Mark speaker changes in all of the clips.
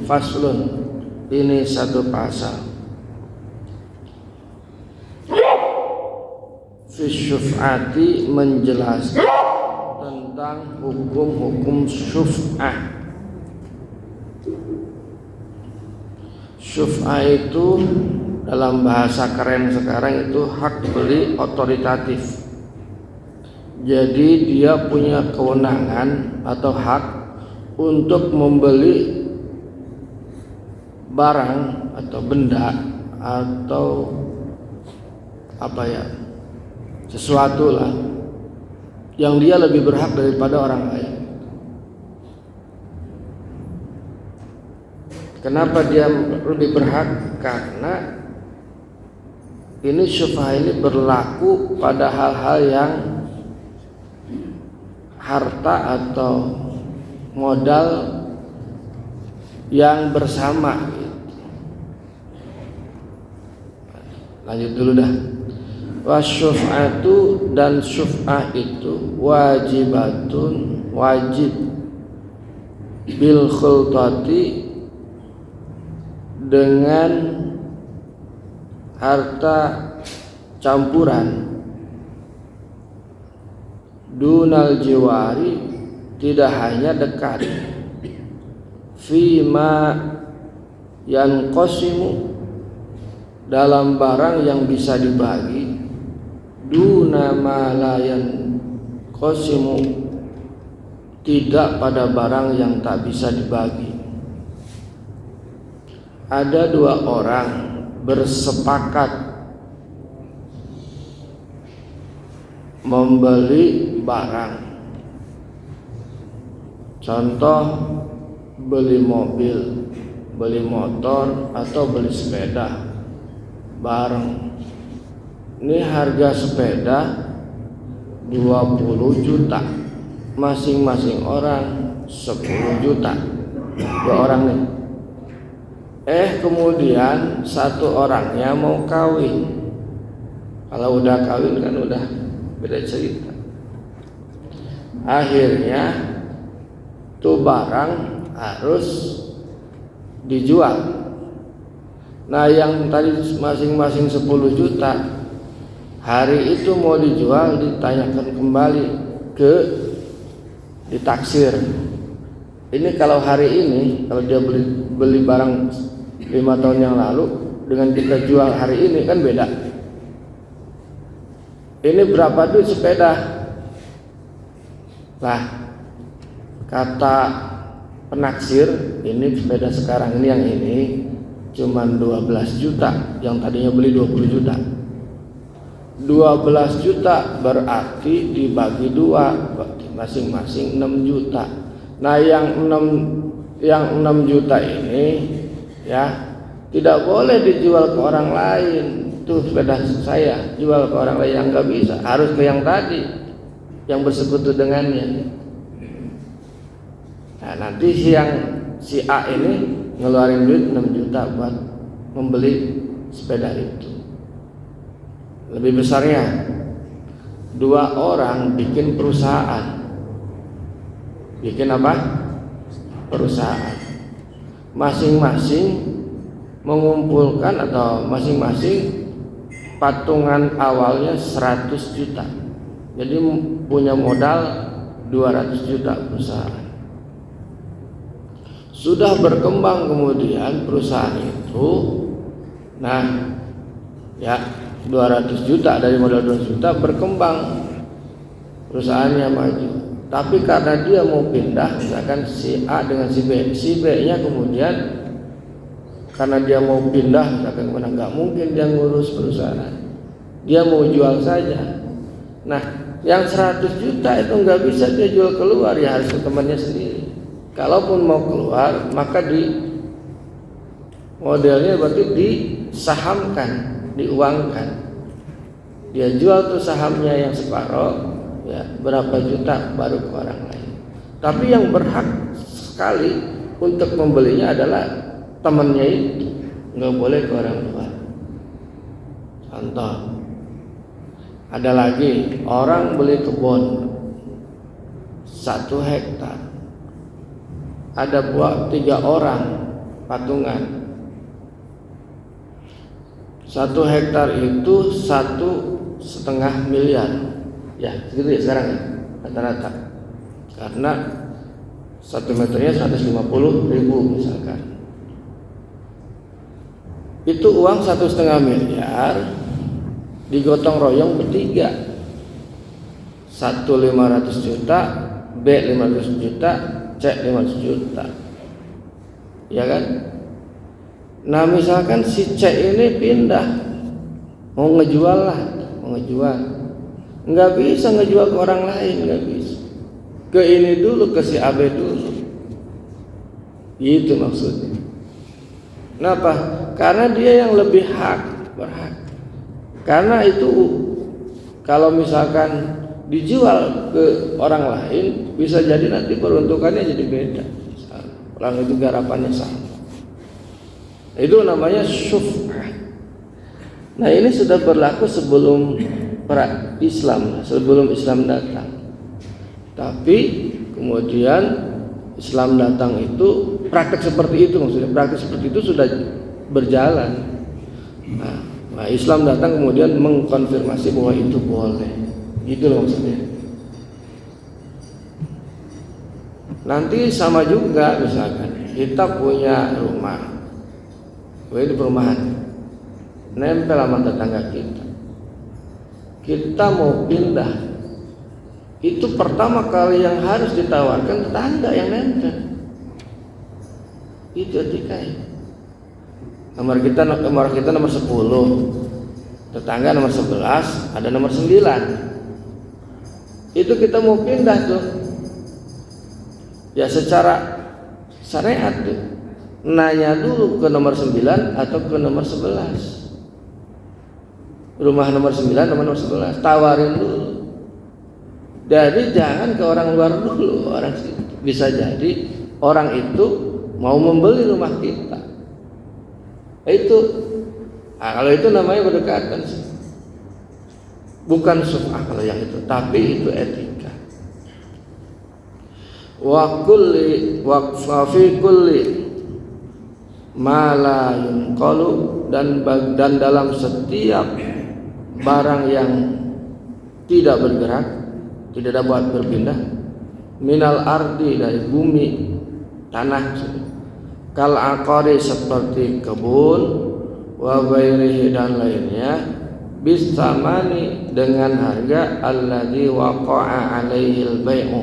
Speaker 1: Faslun, ini satu pasal. Fi syuf'ati, menjelaskan tentang hukum-hukum syuf'ah. Syuf'ah itu dalam bahasa keren sekarang itu hak beli otoritatif. Jadi dia punya kewenangan atau hak untuk membeli barang atau benda atau sesuatu lah yang dia lebih berhak daripada orang lain. Kenapa dia lebih berhak? Karena ini syuf'ah ini berlaku pada hal-hal yang harta atau modal yang bersama. Lanjut dulu dah. Wasyuf'atu, dan syuf'ah itu wajibatun, wajib bil khultati, dengan harta campuran, dunal jiwari, tidak hanya dekat, fima yanqasimu, dalam barang yang bisa dibagi, duna ma la yanqasimu, tidak pada barang yang tak bisa dibagi. Ada dua orang bersepakat membeli barang. Contoh, beli mobil, beli motor, atau beli sepeda bareng. Ini harga sepeda 20 juta, masing-masing orang 10 juta, dua orang nih. Kemudian satu orangnya mau kawin. Kalau udah kawin kan udah beda cerita. Akhirnya tuh barang harus dijual. Nah, yang tadi masing-masing 10 juta, hari itu mau dijual, ditanyakan kembali ditaksir. Ini kalau hari ini, kalau dia beli barang 5 tahun yang lalu dengan kita jual hari ini kan beda. Ini berapa duit sepeda? Lah, kata penaksir, ini sepeda sekarang ini yang ini cuman 12 juta, yang tadinya beli 20 juta. 12 juta berarti dibagi 2, berarti masing-masing 6 juta. Nah, yang 6 juta ini ya tidak boleh dijual ke orang lain. Tuh sepeda saya jual ke orang lain, yang nggak bisa, harus ke yang tadi yang bersekutu dengannya. Nah, nanti si A ini ngeluarin duit 6 juta buat membeli sepeda itu. Lebih besarnya, 2 orang bikin perusahaan. Bikin apa? Perusahaan. Masing-masing mengumpulkan atau masing-masing patungan awalnya 100 juta. Jadi punya modal 200 juta perusahaan. Sudah berkembang kemudian perusahaan itu, nah ya 200 juta dari modal 200 juta berkembang, perusahaannya maju. Tapi karena dia mau pindah, misalkan si A dengan si B-nya kemudian karena dia mau pindah, misalkan mana nggak mungkin dia ngurus perusahaan, dia mau jual saja. Nah, yang 100 juta itu nggak bisa dia jual keluar, ya harus ke temannya sendiri. Kalaupun mau keluar, maka modelnya berarti disahamkan, diuangkan. Dia jual tuh sahamnya yang separuh, ya berapa juta baru ke orang lain. Tapi yang berhak sekali untuk membelinya adalah temannya itu, nggak boleh ke orang luar. Contoh, ada lagi orang beli kebun 1 hektar, ada 3 orang patungan. 1 hektar itu 1,5 miliar. Ya, segitu ya sekarang ya, rata-rata. Karena 1 meternya 150.000 misalkan. Itu uang 1,5 miliar digotong royong bertiga. 1 500 juta, B 500 juta, C 500 juta. Ya kan? Nah misalkan si C ini pindah, mau ngejual lah, nggak bisa ngejual ke orang lain, nggak bisa. Ke ini dulu, ke si AB dulu. Itu maksudnya. Kenapa? Karena dia yang lebih berhak. Karena itu kalau misalkan dijual ke orang lain, bisa jadi nanti peruntukannya jadi beda. Orang itu garapannya sama. Itu namanya syuf'ah. Nah ini sudah berlaku sebelum sebelum Islam datang. Tapi kemudian Islam datang itu praktek seperti itu, maksudnya praktek seperti itu sudah berjalan. Nah Islam datang kemudian mengkonfirmasi bahwa itu boleh. Gitu loh maksudnya. Nanti sama juga misalkan kita punya rumah, di perumahan, nempel sama tetangga kita mau pindah, itu pertama kali yang harus ditawarkan tetangga yang nempel. Itu etika ya. Nomor kita nomor 10, tetangga nomor 11, ada nomor 9. Itu kita mau pindah tuh, ya secara syariat tuh, nanya dulu ke nomor 9 atau ke nomor 11. Rumah nomor 9 nomor 11, tawarin dulu. Jadi jangan ke orang luar dulu, orang situ. Bisa jadi orang itu mau membeli rumah kita. Kalau itu namanya berdekatan sih. Bukan syuf'ah kalau yang itu, tapi itu etika. Wa fi kulli ma la yunqalu, dan dalam setiap barang yang tidak bergerak, tidak dapat berpindah, minal ardi, dari bumi, tanah, kal aqari, seperti kebun, wa ghairihi, dan lainnya, bisamani, dengan harga alladzi waqa'a alaihil bai'u,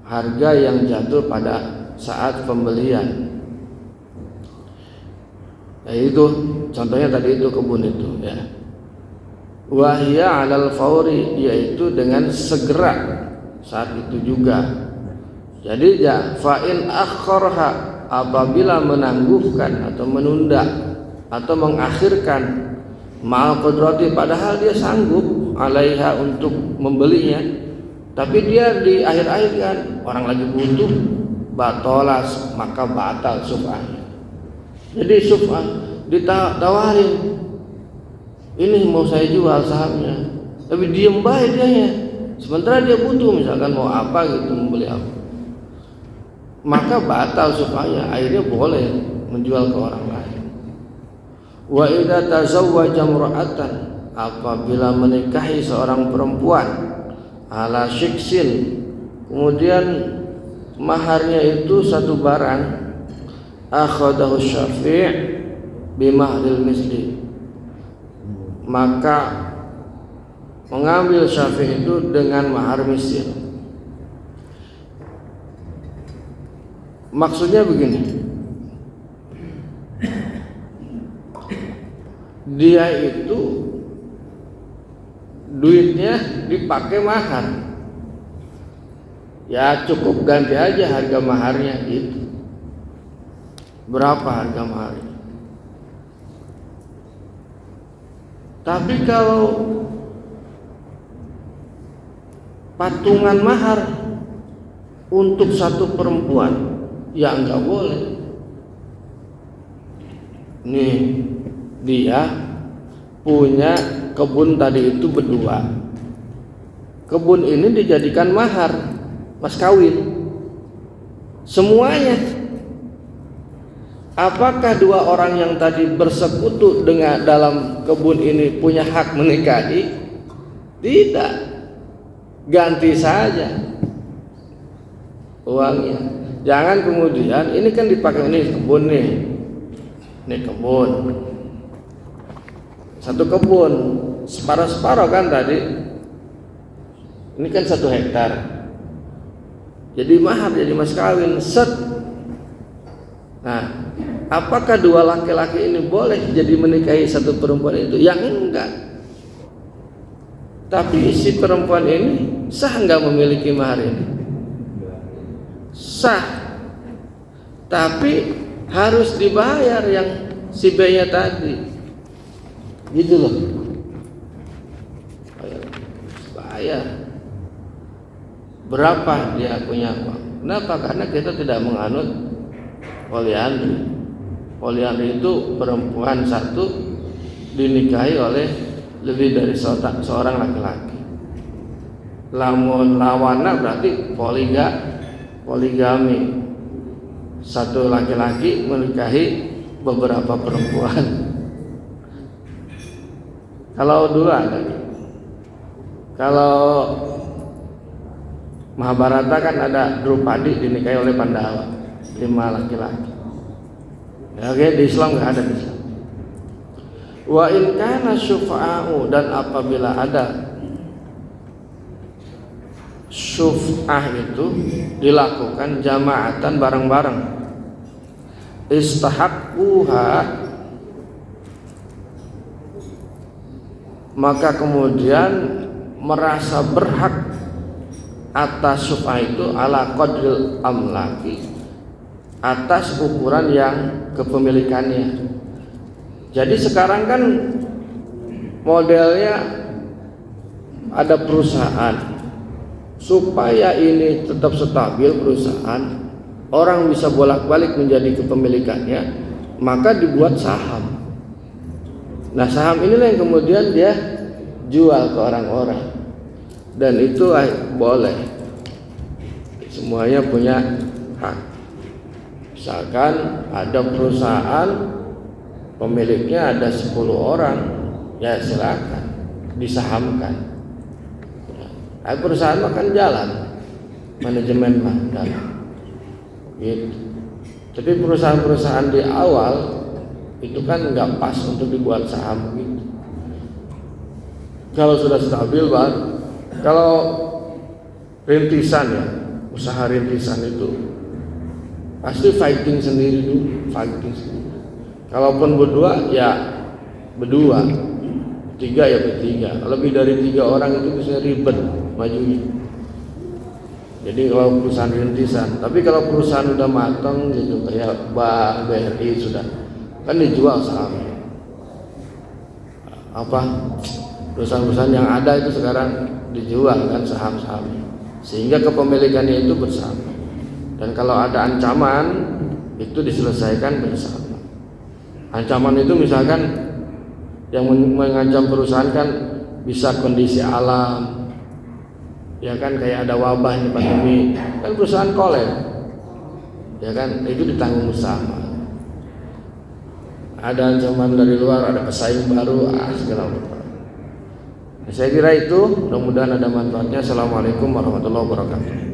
Speaker 1: harga yang jatuh pada saat pembelian. Itu contohnya tadi itu kebun itu ya. Wahya 'alal fauri, yaitu dengan segera saat itu juga. Jadi ya fa'in akhorha, apabila menangguhkan atau menunda atau mengakhirkan, ma'al qudrati, padahal dia sanggup, alaiha, untuk membelinya, tapi dia di akhir-akhir kan orang lagi butuh, batolas, maka batal syuf'ahnya. Jadi syuf'ah ditawarin, ini mau saya jual sahamnya, tapi diem baik dia, sementara dia butuh, misalkan mau apa gitu, membeli apa, maka batal syuf'ahnya, akhirnya boleh menjual ke orang lain. Wa idza tazawwaja imra'atan, apabila menikahi seorang perempuan, ala syiksin, kemudian maharnya itu satu barang, akhadahu syafi' bimahril misli, maka mengambil syafi' itu dengan mahar misil. Maksudnya begini, dia itu duitnya dipakai mahar, ya cukup ganti aja harga maharnya gitu. Berapa harga maharnya? Tapi kalau patungan mahar untuk satu perempuan, ya enggak boleh. Nih dia punya kebun tadi itu berdua. Kebun ini dijadikan mahar mas kawin semuanya. apakah dua orang yang tadi bersekutu dengan dalam kebun ini punya hak menikahi? Tidak, ganti saja uangnya. Jangan kemudian ini kan dipakai, ini kebun nih, ini kebun, satu kebun separuh-separuh kan tadi, ini kan 1 hektar, jadi mahar, jadi mas kawin, set. Nah, apakah dua laki-laki ini boleh jadi menikahi satu perempuan itu? Yang enggak. Tapi si perempuan ini sah enggak memiliki mahar ini? Sah. Tapi harus dibayar yang si B-nya tadi. Gitu loh. Bayar. Berapa dia punya uang? Kenapa? Karena kita tidak menganut poliandri. Poliandri itu perempuan satu dinikahi oleh lebih dari seorang laki-laki. Lamun lawana berarti poligami. Satu laki-laki menikahi beberapa perempuan. Kalau dulu ada. Kalau Mahabharata kan ada Drupadi dinikahi oleh Pandawa, 5 laki-laki. Ya, oke, di Islam nggak ada di Islam. Wa in kana syufa'u, dan apabila ada syuf'ah itu dilakukan jamaatan bareng-bareng, istahaqquha, maka kemudian merasa berhak atas syuf'ah itu ala qadril amlaki, atas ukuran yang kepemilikannya. Jadi sekarang kan modelnya ada perusahaan, supaya ini tetap stabil perusahaan, orang bisa bolak-balik menjadi kepemilikannya, maka dibuat saham. Nah, saham inilah yang kemudian dia jual ke orang-orang, dan itu boleh, semuanya punya hak. Misalkan ada perusahaan pemiliknya ada 10 orang, ya silakan disahamkan. Perusahaan makan jalan, manajemen mah jalan. Gitu. Tapi perusahaan-perusahaan di awal itu kan nggak pas untuk dibuat saham gitu. Kalau sudah stabil baru. Kalau rintisan ya, usaha rintisan itu pasti fighting sendiri dulu, fighting sendiri. Kalaupun berdua ya berdua, 3 ya bertiga. Lebih dari 3 orang itu bisa ribet majunya. Jadi kalau perusahaan rintisan, tapi kalau perusahaan udah matang gitu kayak Bank BRI sudah kan dijual sahamnya. Apa perusahaan-perusahaan yang ada itu sekarang dijual kan saham-sahamnya, sehingga kepemilikannya itu bersama. Dan kalau ada ancaman itu diselesaikan bersama. Ancaman itu misalkan yang mengancam perusahaan kan bisa kondisi alam, ya kan, kayak ada wabah ini, pandemi, kan perusahaan kolab, ya kan, itu ditanggung bersama. Ada ancaman dari luar, ada pesaing baru, segala macam. Saya kira itu, mudah-mudahan ada manfaatnya. Assalamualaikum warahmatullahi wabarakatuh.